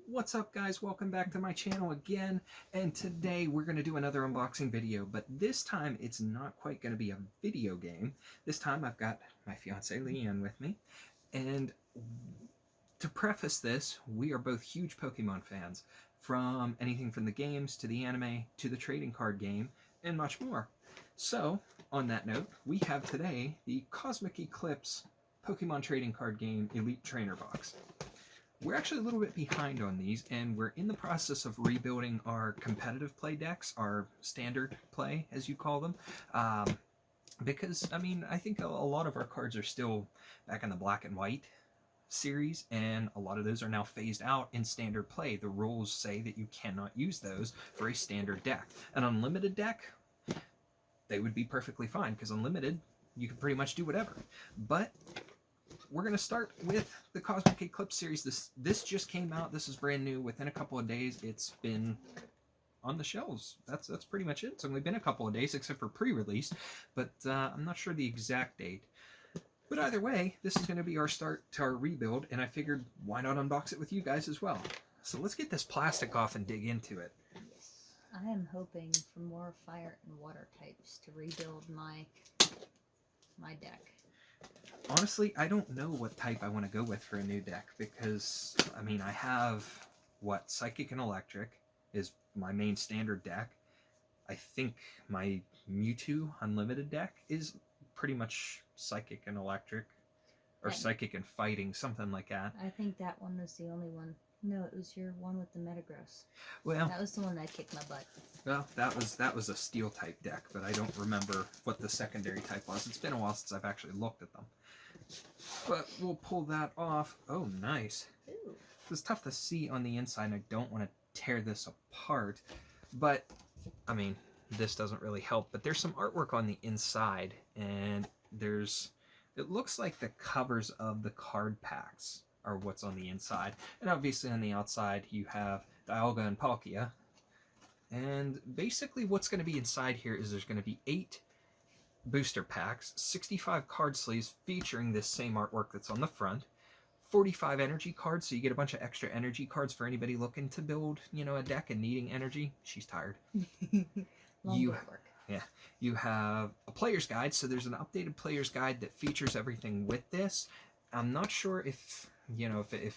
What's up, guys? Welcome back to my channel again, and today we're going to do another unboxing video, but this time it's not quite going to be a video game. This time I've got my fiance Leanne with me, and to preface this, we are both huge Pokemon fans, from anything from the games to the anime to the trading card game and much more. So, on that note, we have today the Cosmic Eclipse Pokemon trading card game Elite Trainer Box. We're actually a little bit behind on these, and we're in the process of rebuilding our competitive play decks, our standard play, as you call them, because, I mean, I think a lot of our cards are still back in the black and white series, and a lot of those are now phased out in standard play. The rules say that you cannot use those for a standard deck. An unlimited deck, they would be perfectly fine, because unlimited, you can pretty much do whatever. But we're going to start with the Cosmic Eclipse series. This just came out. This is brand new. Within a couple of days, it's been on the shelves. That's pretty much it. It's only been a couple of days, except for pre-release, but I'm not sure the exact date. But either way, this is going to be our start to our rebuild, and I figured why not unbox it with you guys as well. So let's get this plastic off and dig into it. Yes, I am hoping for more fire and water types to rebuild my deck. Honestly, I don't know what type I want to go with for a new deck, because, I mean, I have, Psychic and Electric is my main standard deck. I think my Mewtwo Unlimited deck is pretty much Psychic and Electric, or Psychic and Fighting, something like that. I think that one was the only one. No, it was your one with the Metagross. Well, that was the one that kicked my butt. Well, that was a Steel type deck, but I don't remember what the secondary type was. It's been a while since I've actually looked at them. But we'll pull that off. Oh, nice. Ooh. It's tough to see on the inside, and I don't want to tear this apart. But, I mean, this doesn't really help. But there's some artwork on the inside, and it looks like the covers of the card packs are what's on the inside. And obviously on the outside, you have Dialga and Palkia. And basically what's going to be inside here is there's going to be 8 booster packs, 65 card sleeves featuring this same artwork that's on the front, 45 energy cards, so you get a bunch of extra energy cards for anybody looking to build, a deck and needing energy. She's tired. You have a player's guide, so there's an updated player's guide that features everything with this. I'm not sure if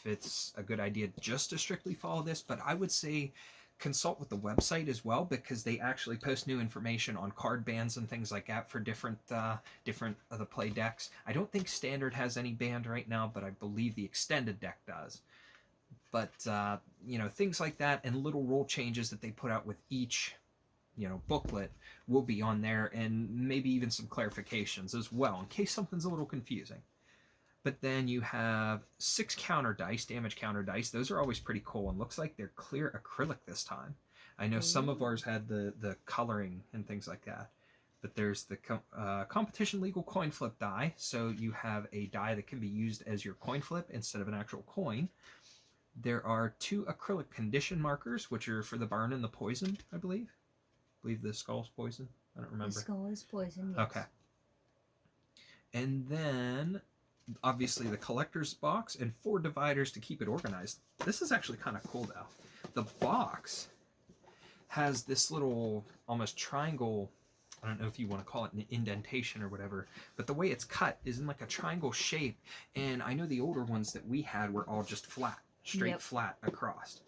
it's a good idea just to strictly follow this, but I would say consult with the website as well, because they actually post new information on card bans and things like that for different of the play decks. I don't think standard has any banned right now, but I believe the extended deck does. But things like that and little rule changes that they put out with each booklet will be on there, and maybe even some clarifications as well in case something's a little confusing. But then you have 6 counter dice, damage counter dice. Those are always pretty cool, and looks like they're clear acrylic this time. I know some of ours had the coloring and things like that. But there's the competition legal coin flip die. So you have a die that can be used as your coin flip instead of an actual coin. There are 2 acrylic condition markers, which are for the burn and the poison, I believe. I believe the skull's poison. I don't remember. The skull is poison, yes. Okay. And then obviously the collector's box and 4 dividers to keep it organized. This is actually kind of cool though. The box has this little almost triangle, I don't know if you want to call it an indentation or whatever, but the way it's cut is in like a triangle shape, and I know the older ones that we had were all just flat, straight flat across.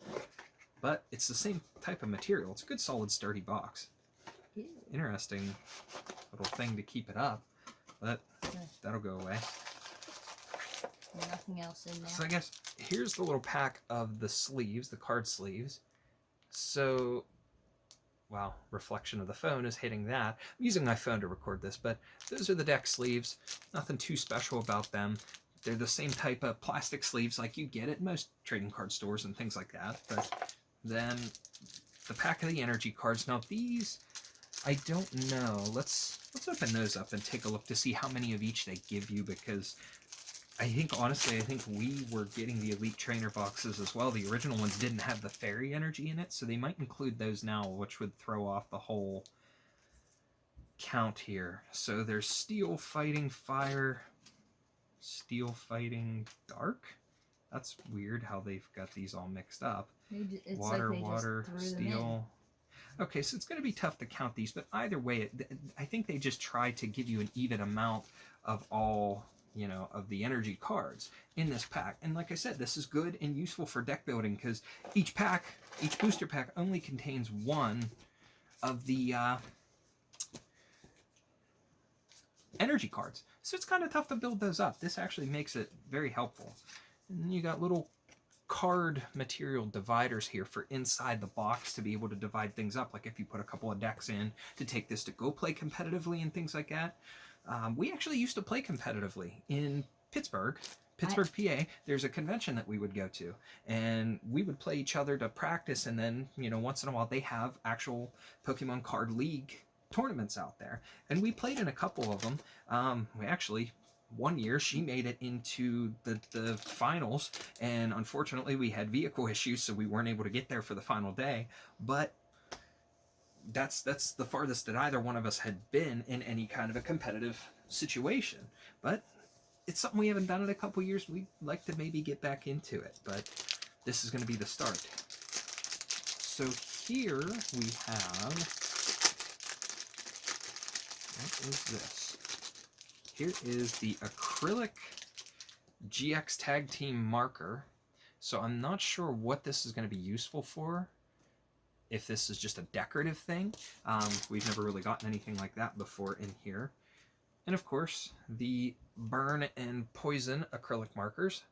But it's the same type of material. It's a good solid sturdy box. Ew. Interesting little thing to keep it up, but that'll go away. Nothing else in there. So I guess here's the little pack of the sleeves, the card sleeves. So, wow, reflection of the phone is hitting that. I'm using my phone to record this, but those are the deck sleeves. Nothing too special about them. They're the same type of plastic sleeves like you get at most trading card stores and things like that. But then the pack of the energy cards. Now these, I don't know. Let's open those up and take a look to see how many of each they give you, because I think we were getting the Elite Trainer boxes as well. The original ones didn't have the fairy energy in it, so they might include those now, which would throw off the whole count here. So there's Steel Fighting Fire, Steel Fighting Dark, That's weird how they've got these all mixed up. It's Water, like they water, just threw them steel. Okay, so it's going to be tough to count these, but either way, I think they just try to give you an even amount of all, you know, of the energy cards in this pack. And like I said, this is good and useful for deck building because each booster pack only contains one of the energy cards. So it's kind of tough to build those up. This actually makes it very helpful. And then you got little card material dividers here for inside the box to be able to divide things up, like if you put a couple of decks in to take this to go play competitively and things like that. We actually used to play competitively in Pittsburgh, PA. There's a convention that we would go to, and we would play each other to practice, and then, you know, once in a while they have actual Pokemon Card League tournaments out there, and we played in a couple of them. We actually, one year she made it into the finals, and unfortunately we had vehicle issues, so we weren't able to get there for the final day. But that's the farthest that either one of us had been in any kind of a competitive situation. But it's something we haven't done in a couple years. We'd like to maybe get back into it, but this is going to be the start. So here we have, what is this? Here is the acrylic GX Tag Team marker. So I'm not sure what this is going to be useful for. If this is just a decorative thing. We've never really gotten anything like that before in here. And of course, the burn and poison acrylic markers.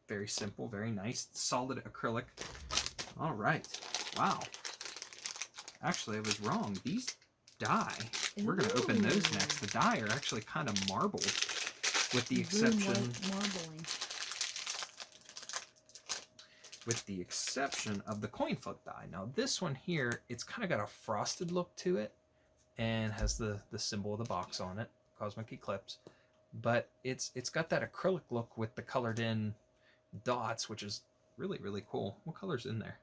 Very simple, very nice, solid acrylic. All right. Wow. Actually, I was wrong. These die. We're going to open those next. The die are actually kind of marbled, with the exception of the coin flip die. Now this one here, it's kind of got a frosted look to it, and has the symbol of the box on it, Cosmic Eclipse. But it's got that acrylic look with the colored in dots, which is really, really cool. What color's in there?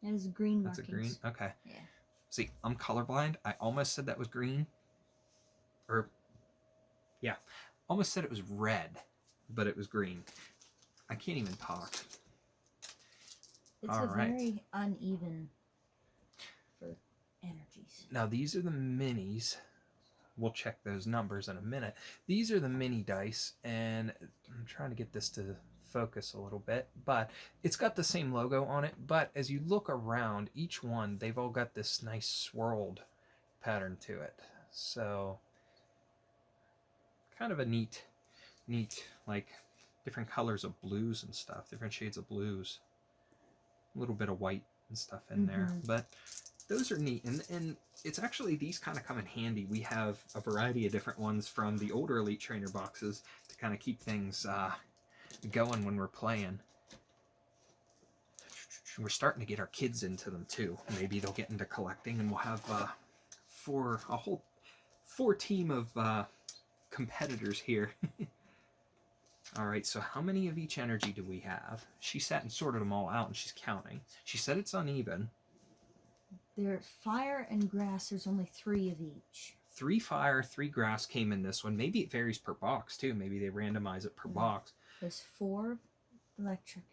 It is green markings. That's a green? Okay. Yeah. See, I'm colorblind. I almost said that was green. Or, yeah, almost said it was red, but it was green. I can't even talk. It's very uneven for energies. Now, these are the minis. We'll check those numbers in a minute. These are the mini dice, and I'm trying to get this to focus a little bit, but it's got the same logo on it. But as you look around, each one, they've all got this nice swirled pattern to it. So kind of a neat, like different colors of blues and stuff, different shades of blues, a little bit of white and stuff in there. But those are neat, and it's actually, these kind of come in handy. We have a variety of different ones from the older Elite Trainer boxes to kind of keep things going when we're playing. We're starting to get our kids into them too. Maybe they'll get into collecting, and we'll have a whole four team of competitors here. All right, so how many of each energy do we have? She sat and sorted them all out, and she's counting. She said it's uneven. There, fire and grass, there's only 3 of each. 3 fire, 3 grass came in this one. Maybe it varies per box too. Maybe they randomize it per box. There's 4 electric.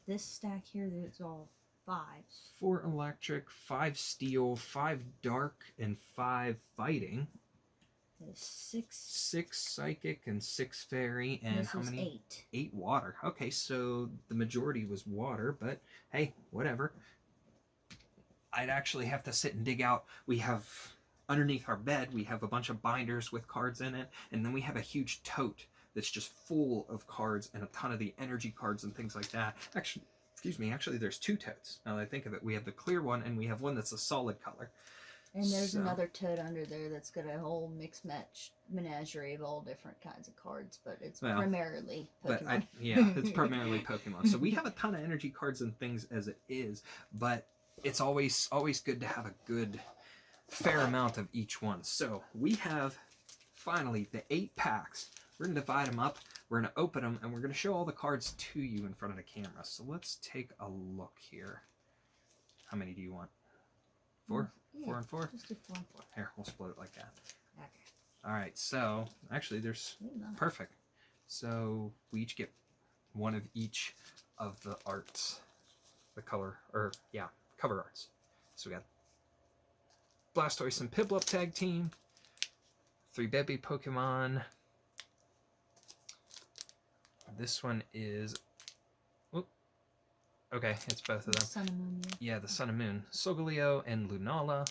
This stack here, there's all 5s. 4 electric, 5 steel, 5 dark, and 5 fighting. There's 6. 6 psychic and 6 fairy, and this how is many? 8. 8 water. Okay, so the majority was water, but hey, whatever. I'd actually have to sit and dig out. We have, underneath our bed, we have a bunch of binders with cards in it, and then we have a huge tote that's just full of cards and a ton of the energy cards and things like that. Actually, excuse me, actually there's 2 totes. Now that I think of it, we have the clear one, and we have one that's a solid color. And there's another tote under there that's got a whole mixed match menagerie of all different kinds of cards, but it's primarily Pokemon. It's primarily Pokemon. So we have a ton of energy cards and things as it is, but it's always good to have a good fair amount of each one. So we have finally the 8 packs. We're going to divide them up, we're going to open them, and we're going to show all the cards to you in front of the camera. So let's take a look here. How many do you want? 4? Yeah, 4 and 4? Just do 4 and 4. Here, we'll split it like that. Okay. All right, so actually there's perfect. So we each get one of each of the arts, the cover arts. So we got Blastoise and Piplup tag team, 3 baby Pokemon. This one is, okay, it's both of them. Sun and Moon. Yeah, the Sun and Moon. Solgaleo and Lunala,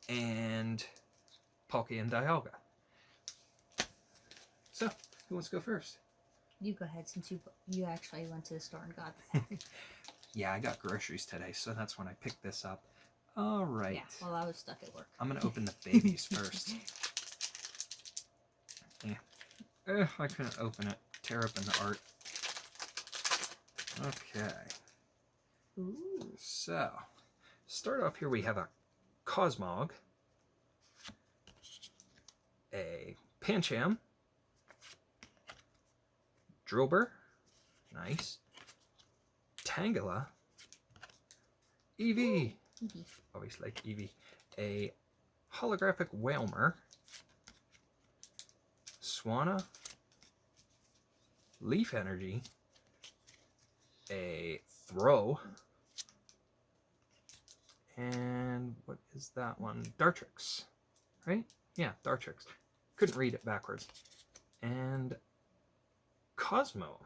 and Palkia and Dialga. So, who wants to go first? You go ahead, since you actually went to the store and got the pack. Yeah, I got groceries today, so that's when I picked this up. All right. Yeah, well, I was stuck at work. I'm going to open the babies first. Yeah. I couldn't open it. Tear open the art. Okay. Ooh. So, start off here, we have a Cosmog, a Pancham, Drillbur, nice, Tangela, Eevee, always like Eevee, a holographic Whalmer, Swanna, Leaf Energy, a Throw, and what is that one? Dartrix, right? Yeah, Dartrix. Couldn't read it backwards. And Cosmo.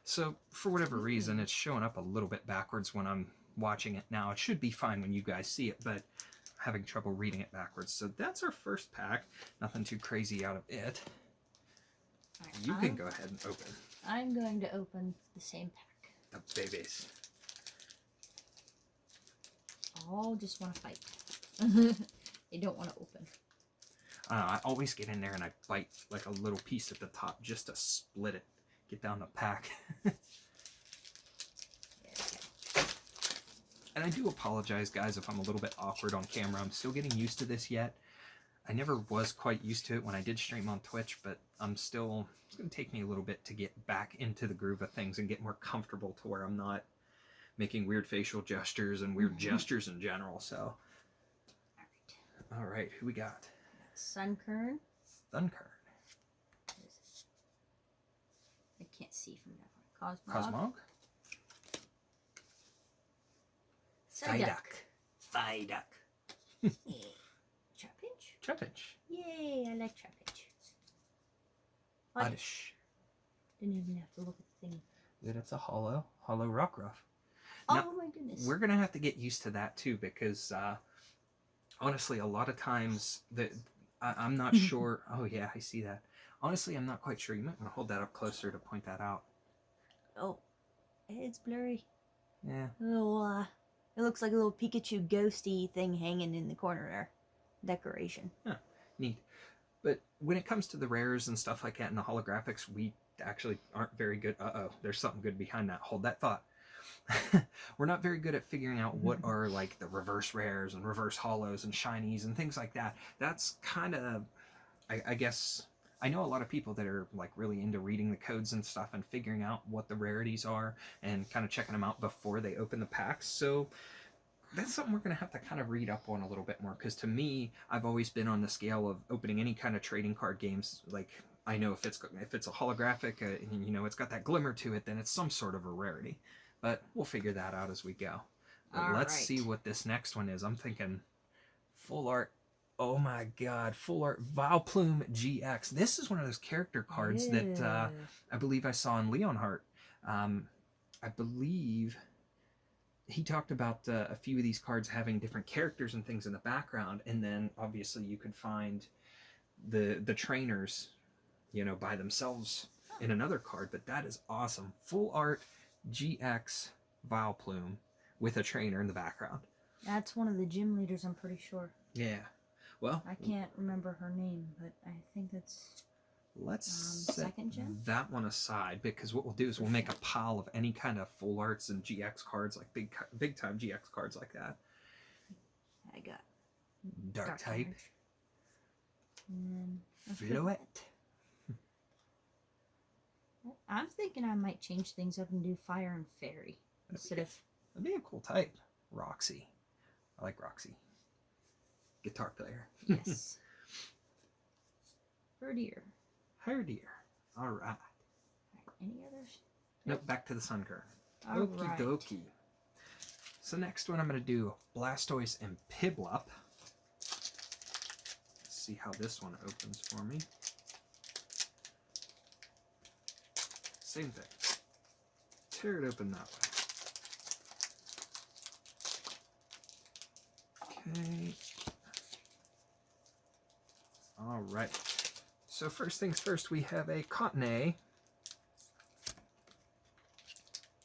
So, for whatever reason, it's showing up a little bit backwards when I'm watching it now. It should be fine when you guys see it, but I'm having trouble reading it backwards. So that's our first pack. Nothing too crazy out of it. Right, You can go ahead and open. I'm going to open the same pack. The babies. All just want to fight. They don't want to open. I always get in there and I bite like a little piece at the top just to split it. Get down the pack. And I do apologize, guys, if I'm a little bit awkward on camera. I'm still getting used to this yet. I never was quite used to it when I did stream on Twitch, but it's going to take me a little bit to get back into the groove of things and get more comfortable to where I'm not making weird facial gestures and weird gestures in general. So, all right, who we got? Sunkern. Sunkern. I can't see from that one. Cosmog. Psyduck. Psyduck. Trapinch. Trapinch. Yay, I like Trapinch. Oddish. Didn't even have to look at the thing. Good, it's a hollow Rockruff. Oh Now, my goodness. We're going to have to get used to that too, because honestly, a lot of times I'm not sure. Oh yeah, I see that. Honestly, I'm not quite sure. You might want to hold that up closer to point that out. Oh, it's blurry. Yeah. Little, it looks like a little Pikachu ghosty thing hanging in the corner there. Decoration. Huh, neat. But when it comes to the rares and stuff like that and the holographics, we actually aren't very good. Uh-oh, there's something good behind that. Hold that thought. We're not very good at figuring out what are like the reverse rares and reverse hollows and shinies and things like that. That's kind of, I guess, I know a lot of people that are like really into reading the codes and stuff and figuring out what the rarities are and kind of checking them out before they open the packs. So that's something we're going to have to kind of read up on a little bit more, because to me, I've always been on the scale of opening any kind of trading card games. Like, I know if it's a holographic, you know, it's got that glimmer to it, then it's some sort of a rarity. But we'll figure that out as we go. But let's see what this next one is. I'm thinking full art. Oh my god, full art Vileplume GX. This is one of those character cards that I believe I saw in Leonhardt. I believe he talked about a few of these cards having different characters and things in the background, and then obviously you could find the trainers, you know, by themselves in another card. But that is awesome. Full art GX Vileplume with a trainer in the background. That's one of the gym leaders, I'm pretty sure. Yeah. Well, I can't remember her name, but I think that's... Let's set second gen? that one aside, because what we'll do is we'll make a pile of any kind of full arts and GX cards, like big time GX cards like that. I got Dark type. And Fluet. I'm thinking I might change things up and do Fire and Fairy instead of... That'd be a cool type. Roxy. I like Roxy. Guitar player. Yes. Herdier. Herdier. All right. Any others? Nope, back to the sun current. All Okie right. dokie. So next one I'm going to do Blastoise and Piplup. Let's see how this one opens for me. Same thing. Tear it open that way. Okay. All right. So first things first, we have a Cottonee,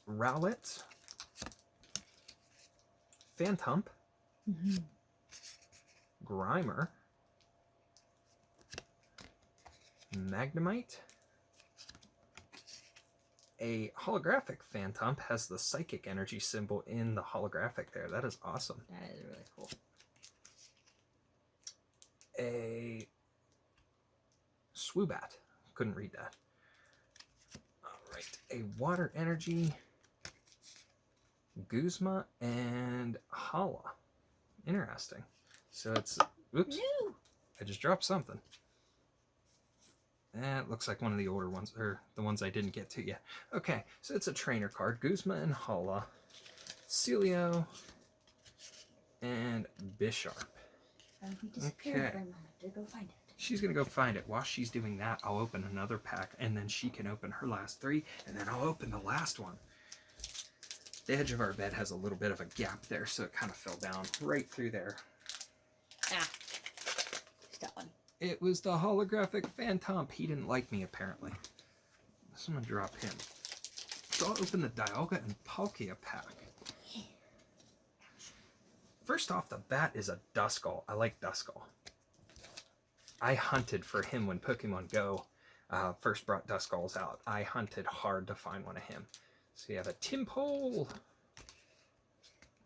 Rowlet, Phantump, Grimer, Magnemite. A holographic Phantump has the psychic energy symbol in the holographic there. That is awesome. That is really cool. A Swoobat. Couldn't read that. Alright. A water energy, Guzma, and Hala. Interesting. So it's... Oops. No. I just dropped something. That looks like one of the older ones, or the ones I didn't get to yet. Okay, so it's a trainer card. Guzma and Hala, Celio, and Bisharp. He disappeared for a moment to go find it. She's going to go find it. While she's doing that, I'll open another pack, and then she can open her last 3, and then I'll open the last one. The edge of our bed has a little bit of a gap there, so it kind of fell down right through there. Ah, that one. It was the holographic Phantump. He didn't like me, apparently. So I'm going to drop him. So I'll open the Dialga and Palkia pack. First off the bat is a Duskull. I like Duskull. I hunted for him when Pokemon Go first brought Duskulls out. I hunted hard to find one of him. So you have a Timpole.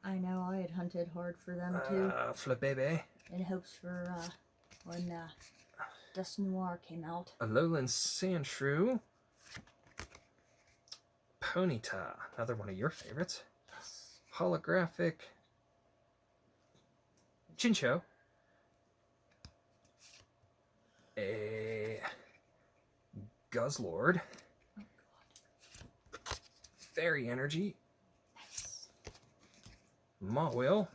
I know, I had hunted hard for them too. Flabebe. In hopes for when Dust Noir came out. A Lowland Sandshrew. Ponyta, another one of your favorites. Yes. Holographic Chincho. A Guzzlord. Oh god. Fairy Energy. Nice. Mawile.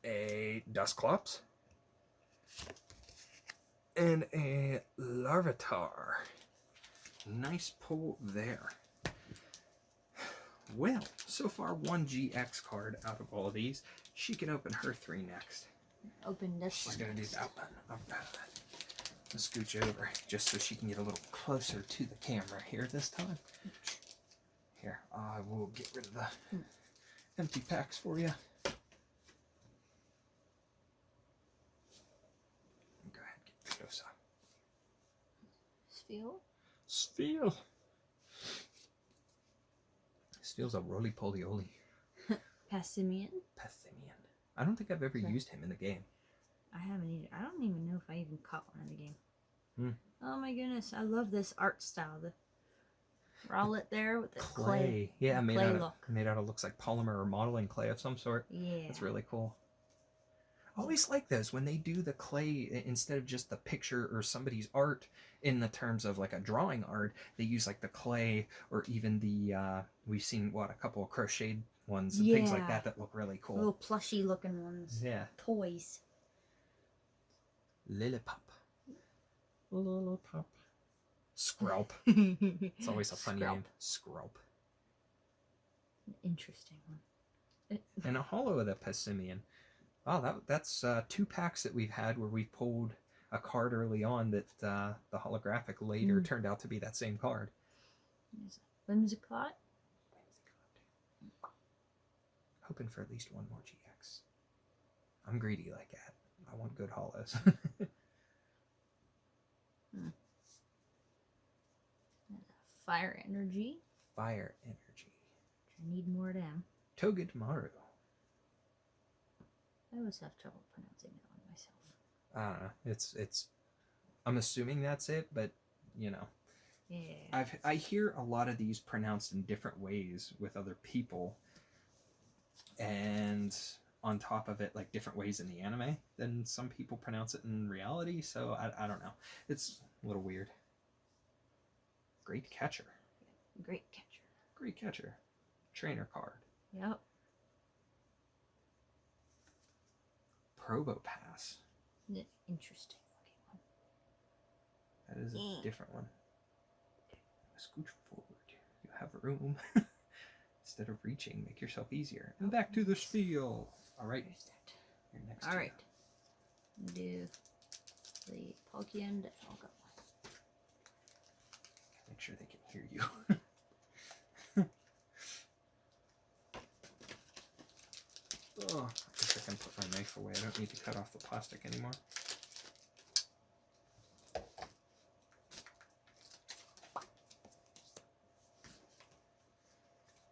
A Dusclops. And a Larvitar. Nice pull there. Well, so far one GX card out of all of these. She can open her 3 next. Open this She's one. going to do that one. I'll scooch over just so she can get a little closer to the camera here this time. Here, I will get rid of the empty packs for you. Go ahead, get closer. Sphere? This feels a roly-poly-oly. Passimian? Passimian. I don't think I've ever used him in the game. I haven't either. I don't even know if I even caught one in the game. Hmm. Oh my goodness, I love this art style. The Rowlet there with the clay. Yeah, made clay out look. of looks like polymer or modeling clay of some sort. Yeah. That's really cool. I always like those when they do the clay instead of just the picture or somebody's art in the terms of like a drawing art. They use like the clay or even the we've seen a couple of crocheted ones and things like that look really cool. Little plushy looking ones. Yeah. Toys. Lillipup. Lillipup. Screlp. It's always a fun name. Screlp. An interesting one. And a holo of the Passimian. Oh, that's 2 packs that we've had where we pulled a card early on that the holographic later turned out to be that same card. Whimsicott? Hoping for at least one more GX. I'm greedy like that. I want good holos. Fire Energy. Fire Energy. I need more of them. Togedemaru. I always have trouble pronouncing that one myself. I don't know. It's. I'm assuming that's it, but you know. Yeah. I hear a lot of these pronounced in different ways with other people, and on top of it, like different ways in the anime than some people pronounce it in reality. So I don't know. It's a little weird. Great catcher. Great catcher. Great catcher. Trainer card. Yep. Probopass. Interesting looking one. That is a different one. Scooch forward. You have room. Instead of reaching, make yourself easier. And back to the spiel. All right. There's that. You're next. All right. Do the pokey end. I'll go. Make sure they can hear you. Oh, I guess I can put my knife away. I don't need to cut off the plastic anymore.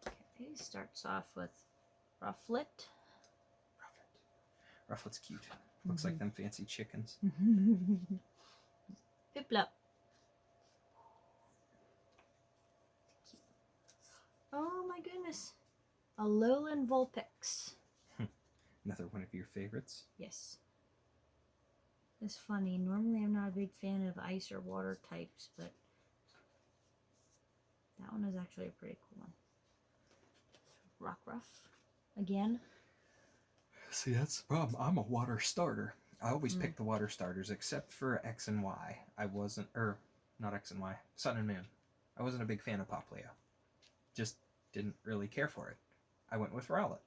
Okay, starts off with Rufflet. Rufflet's cute. Looks like them fancy chickens. Piplup. Oh my goodness. A Lowland Vulpix. Another one of your favorites. Yes. It's funny. Normally I'm not a big fan of ice or water types, but that one is actually a pretty cool one. Rockruff. Again. See, that's the problem. I'm a water starter. I always pick the water starters, except for X and Y. I wasn't, not X and Y, Sun and Moon. I wasn't a big fan of Poplio. Just didn't really care for it. I went with Rowlet.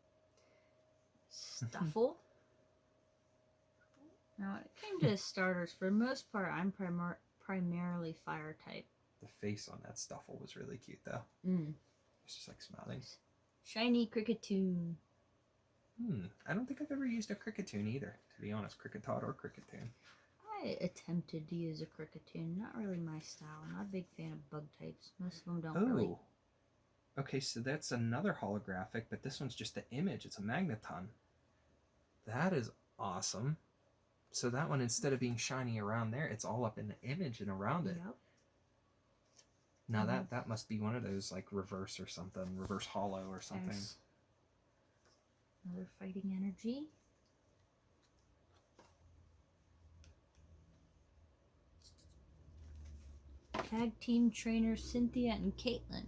Stuffle. Now, when it came to starters, for the most part, I'm primarily fire type. The face on that Stuffle was really cute, though. It's just like smiling. Shiny Cricketune. I don't think I've ever used a Cricketune either, to be honest. Cricketot or Cricketune. I attempted to use a Cricketune. Not really my style. Not a big fan of bug types. Most of them don't really. Okay, so that's another holographic, but this one's just the image. It's a Magneton. That is awesome. So that one, instead of being shiny around there, it's all up in the image and around it. Yep. Now that must be one of those, like, reverse or something. Reverse hollow or something. There's another fighting energy. Tag team trainers Cynthia and Caitlin.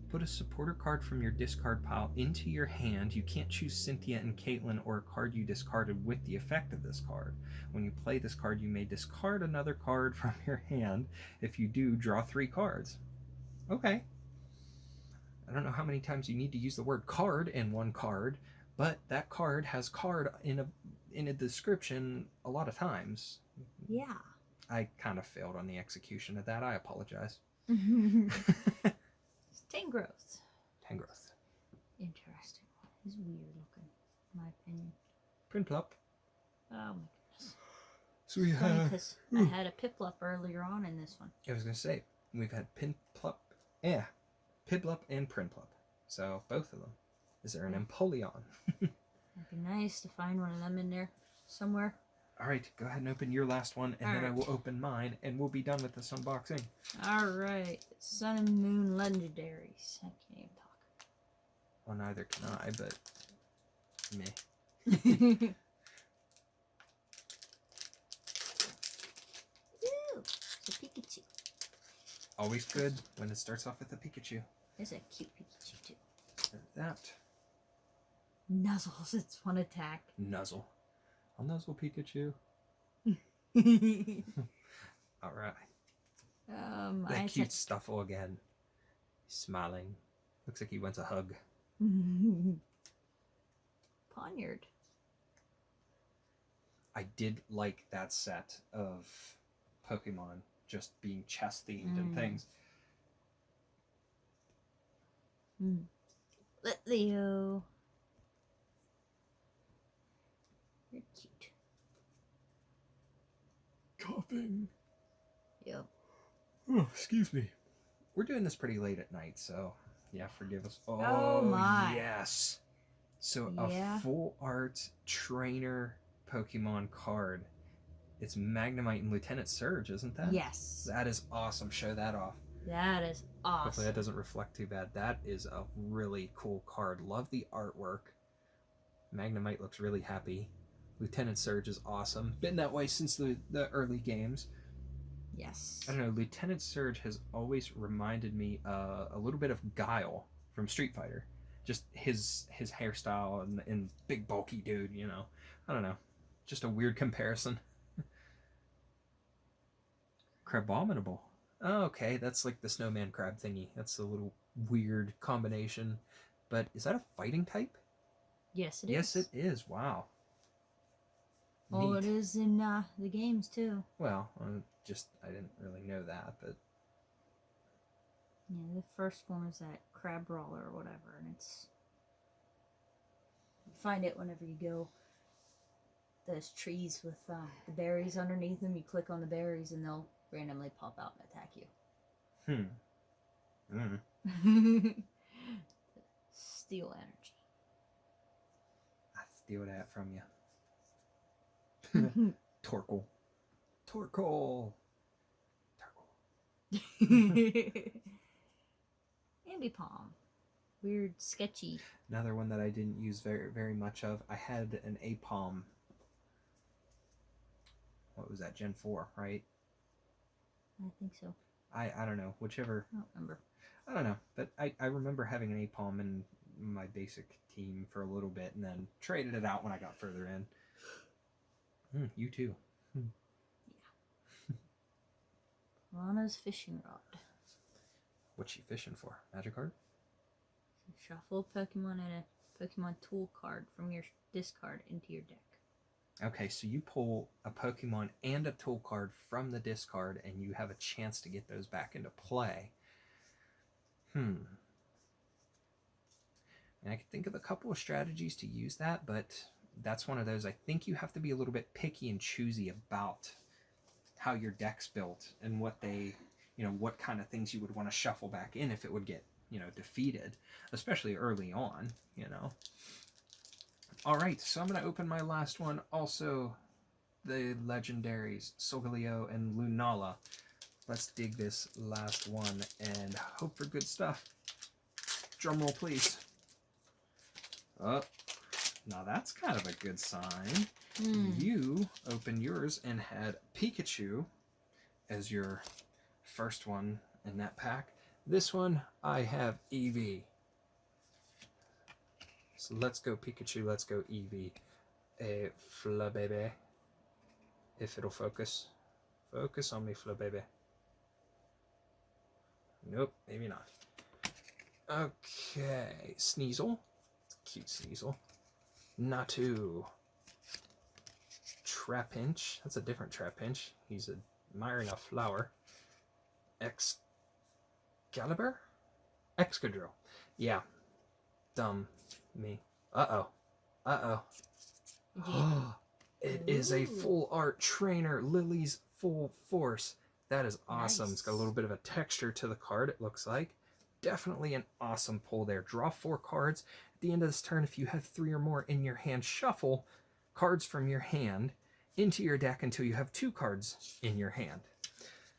Put a supporter card from your discard pile into your hand. You can't choose Cynthia and Caitlin or a card you discarded with the effect of this card. When you play this card, you may discard another card from your hand. If you do, draw 3 cards. Okay. I don't know how many times you need to use the word card in one card, but that card has card in a description a lot of times. Yeah. I kind of failed on the execution of that. I apologize. Tangrowth. Tangrowth. Interesting one. He's weird looking, in my opinion. Prinplup. Oh my goodness. So we have... Because I had a Piplup earlier on in this one. I was going to say, we've had Piplup and Prinplup. So both of them. Is there an Empoleon? It'd be nice to find one of them in there somewhere. Alright, go ahead and open your last one, and then I will open mine, and we'll be done with this unboxing. Alright, Sun and Moon Legendaries. I can't even talk. Well, neither can I, but meh. Ooh, it's a Pikachu. Always good when it starts off with a Pikachu. There's a cute Pikachu too. There's that. Nuzzles, it's one attack. Nuzzle. I'll nuzzle Pikachu. Alright. That cute Stuffle again. Smiling. Looks like he wants a hug. Poniard. I did like that set of Pokemon just being chess themed and things. Litleo. You're cute. Coughing. Yep. Oh, excuse me. We're doing this pretty late at night, so yeah, forgive us. Oh my. Yes. So a full art trainer Pokemon card. It's Magnemite and Lieutenant Surge, isn't that? Yes. That is awesome. Show that off. That is awesome. Hopefully that doesn't reflect too bad. That is a really cool card. Love the artwork. Magnemite looks really happy. Lieutenant Surge is awesome. Been that way since the early games. Yes. I don't know, Lieutenant Surge has always reminded me a little bit of Guile from Street Fighter. Just his hairstyle and big bulky dude, you know. I don't know. Just a weird comparison. Crabominable. Oh, okay, that's like the snowman crab thingy. That's a little weird combination. But is that a fighting type? Yes, it is. Yes, it is. Wow. Oh, it is in the games too. Well, I didn't really know that, but yeah, the first form is that crab brawler or whatever, and it's you find it whenever you go those trees with the berries underneath them. You click on the berries, and they'll randomly pop out and attack you. Steal energy. I steal that from you. Torkoal. Ambipom. Weird, sketchy. Another one that I didn't use very much of. I had an Apom. What was that? Gen 4, right? I think so. I don't know. Whichever. I don't remember. I don't know. But I remember having an Apom in my basic team for a little bit and then traded it out when I got further in. You too. Yeah. Lana's fishing rod. What's she fishing for? Magikarp? Shuffle a Pokemon and a Pokemon tool card from your discard into your deck. Okay, so you pull a Pokemon and a tool card from the discard and you have a chance to get those back into play. And I could think of a couple of strategies to use that, but that's one of those. I think you have to be a little bit picky and choosy about how your deck's built and what they, what kind of things you would want to shuffle back in if it would get, defeated, especially early on, All right, so I'm going to open my last one. Also, the legendaries, Solgaleo and Lunala. Let's dig this last one and hope for good stuff. Drum roll, please. Oh, now that's kind of a good sign. You opened yours and had Pikachu as your first one in that pack. This one, I have Eevee. So let's go Pikachu, let's go Eevee. A Flabébé. If it'll focus. Focus on me, Flabébé. Nope, maybe not. Okay, Sneasel. Cute Sneasel. Natu. Trapinch. That's a different Trapinch. He's admiring a flower. Excalibur? Excadrill. Yeah. Dumb me. Uh-oh. It is a full art trainer, Lily's Full Force. That is awesome. Nice. It's got a little bit of a texture to the card, it looks like. Definitely an awesome pull there. Draw 4 cards. At the end of this turn, if you have 3 or more in your hand, shuffle cards from your hand into your deck until you have 2 cards in your hand.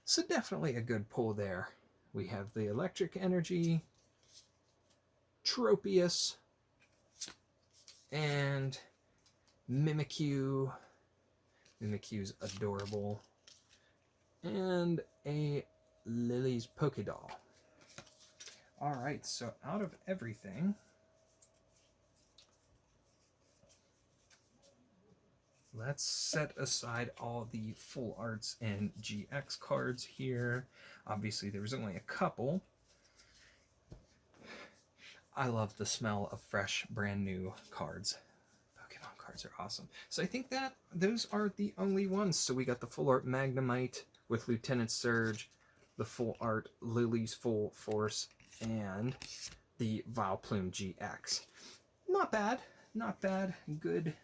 So definitely a good pull there. We have the Electric Energy, Tropius, and Mimikyu. Mimikyu's adorable. And a Lily's Pokédoll. Alright, so out of everything, let's set aside all the full arts and GX cards here. Obviously, there was only a couple. I love the smell of fresh, brand new cards. Pokemon cards are awesome. So I think that those are the only ones. So we got the full art Magnemite with Lieutenant Surge, the full art Lily's Full Force, and the Vileplume GX. Not bad. Not bad. Good.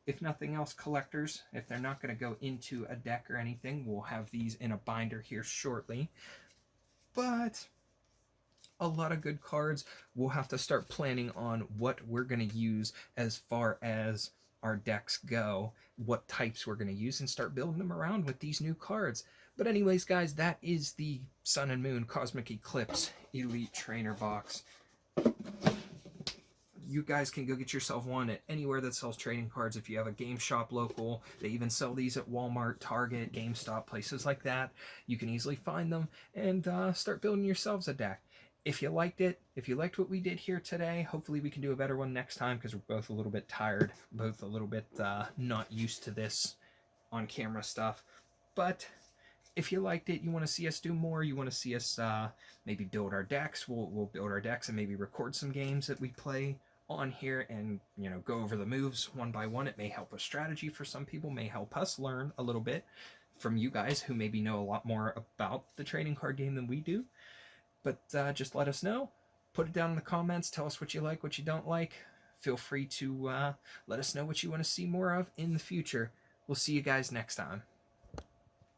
If nothing else, collectors, if they're not going to go into a deck or anything, we'll have these in a binder here shortly. But a lot of good cards. We'll have to start planning on what we're going to use as far as our decks go, what types we're going to use, and start building them around with these new cards. But anyways, guys, that is the Sun and Moon Cosmic Eclipse Elite Trainer Box. you guys can go get yourself one at anywhere that sells trading cards. If you have a game shop local, they even sell these at Walmart, Target, GameStop, places like that. You can easily find them and start building yourselves a deck. If you liked it, if you liked what we did here today, hopefully we can do a better one next time, because we're both a little bit tired, both a little bit not used to this on camera stuff. But if you liked it, you want to see us do more, you want to see us maybe build our decks, we'll build our decks and maybe record some games that we play on here and, you know, go over the moves one by one. It may help with strategy for some people, may help us learn a little bit from you guys who maybe know a lot more about the trading card game than we do. But just let us know. Put it down in the comments. Tell us what you like, what you don't like. Feel free to let us know what you want to see more of in the future. We'll see you guys next time.